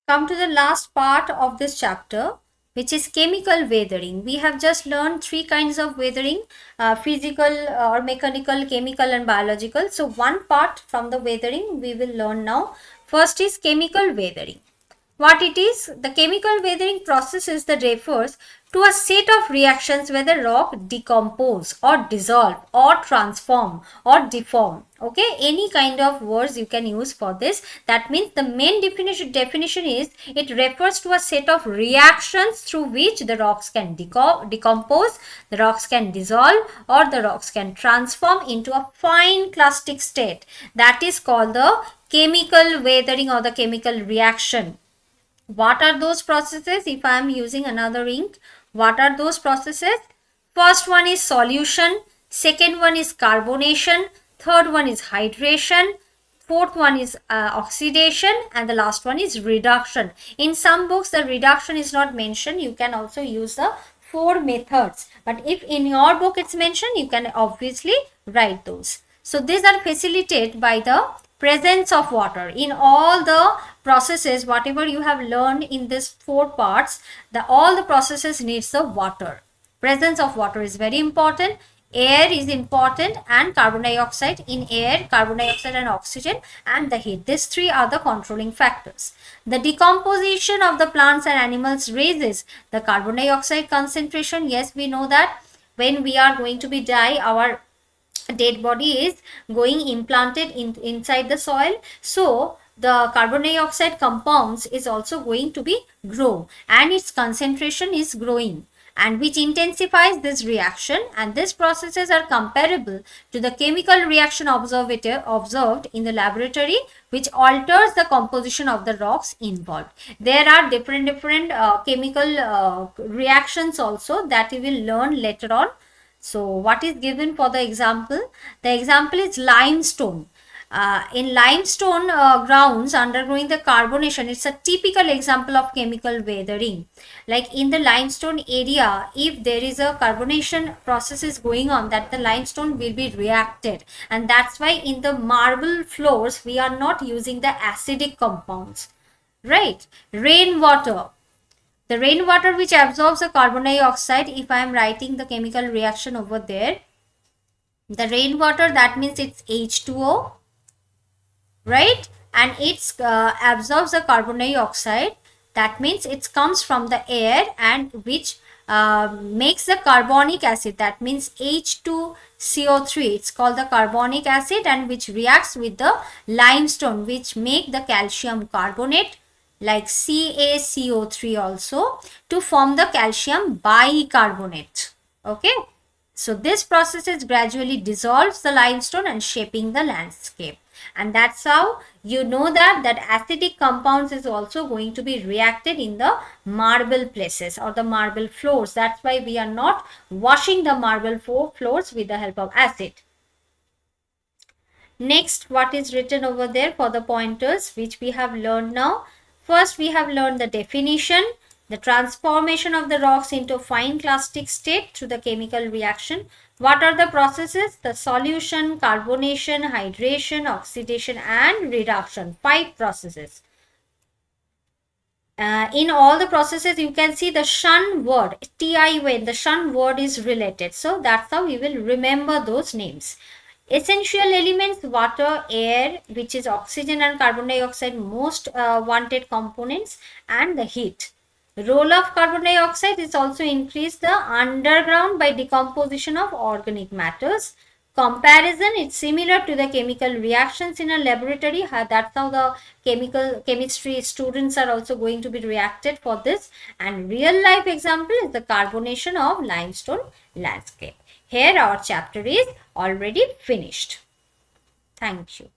come to the last part of this chapter, which is chemical weathering. We have just learned three kinds of weathering, physical or mechanical, chemical and biological. So one part from the weathering we will learn now. First is chemical weathering. What it is? The chemical weathering process is that refers to a set of reactions where the rock decompose or dissolve or transform or deform. Okay, any kind of words you can use for this. That means the main definition is it refers to a set of reactions through which the rocks can decompose, the rocks can dissolve, or the rocks can transform into a fine clastic state. That is called the chemical weathering or the chemical reaction. What are those processes? If I am using another ink, what are those processes? First one is solution, second one is carbonation, third one is hydration, fourth one is oxidation, and the last one is reduction. In some books the reduction is not mentioned. You can also use the 4 methods, but if in your book it's mentioned, you can obviously write those. So these are facilitated by the presence of water. In all the processes, whatever you have learned in these 4 parts, all the processes needs the water. Presence of water is very important. Air is important, and carbon dioxide in air, carbon dioxide and oxygen, and the heat. These 3 are the controlling factors. The decomposition of the plants and animals raises the carbon dioxide concentration. Yes, we know that when we are going to be die, our dead body is going implanted inside the soil, so the carbon dioxide compounds is also going to be grow, and its concentration is growing, and which intensifies this reaction, and these processes are comparable to the chemical reaction observed in the laboratory, which alters the composition of the rocks involved. There are different chemical reactions also that we will learn later on. So what is given for the example? The example is limestone. In limestone grounds undergoing the carbonation, it's a typical example of chemical weathering. Like in the limestone area, if there is a carbonation process is going on, that the limestone will be reacted, and that's why in the marble floors we are not using the acidic compounds, right? Rainwater. The rainwater which absorbs the carbon dioxide, if I am writing the chemical reaction over there, the rainwater, that means it's H2O, right? And it absorbs the carbon dioxide. That means it comes from the air, and which makes the carbonic acid, that means H2CO3. It's called the carbonic acid, and which reacts with the limestone, which make the calcium carbonate, like CaCO3 also, to form the calcium bicarbonate. Okay, so this process gradually dissolves the limestone and shaping the landscape, and that's how you know that acidic compounds is also going to be reacted in the marble places or the marble floors. That's why we are not washing the marble floors with the help of acid. Next, what is written over there for the pointers which we have learned now? First, we have learned the definition, the transformation of the rocks into fine clastic state through the chemical reaction. What are the processes? The solution, carbonation, hydration, oxidation, and reduction. 5 processes. In all the processes, you can see the shun word, TIN, the shun word is related. So that's how we will remember those names. Essential elements: water, air, which is oxygen and carbon dioxide, most wanted components, and the heat. Role of carbon dioxide is also increase the underground by decomposition of organic matters. Comparison, it's similar to the chemical reactions in a laboratory. That's how the chemistry students are also going to be reacted for this. And real life example is the carbonation of limestone landscape. Here our chapter is already finished. Thank you.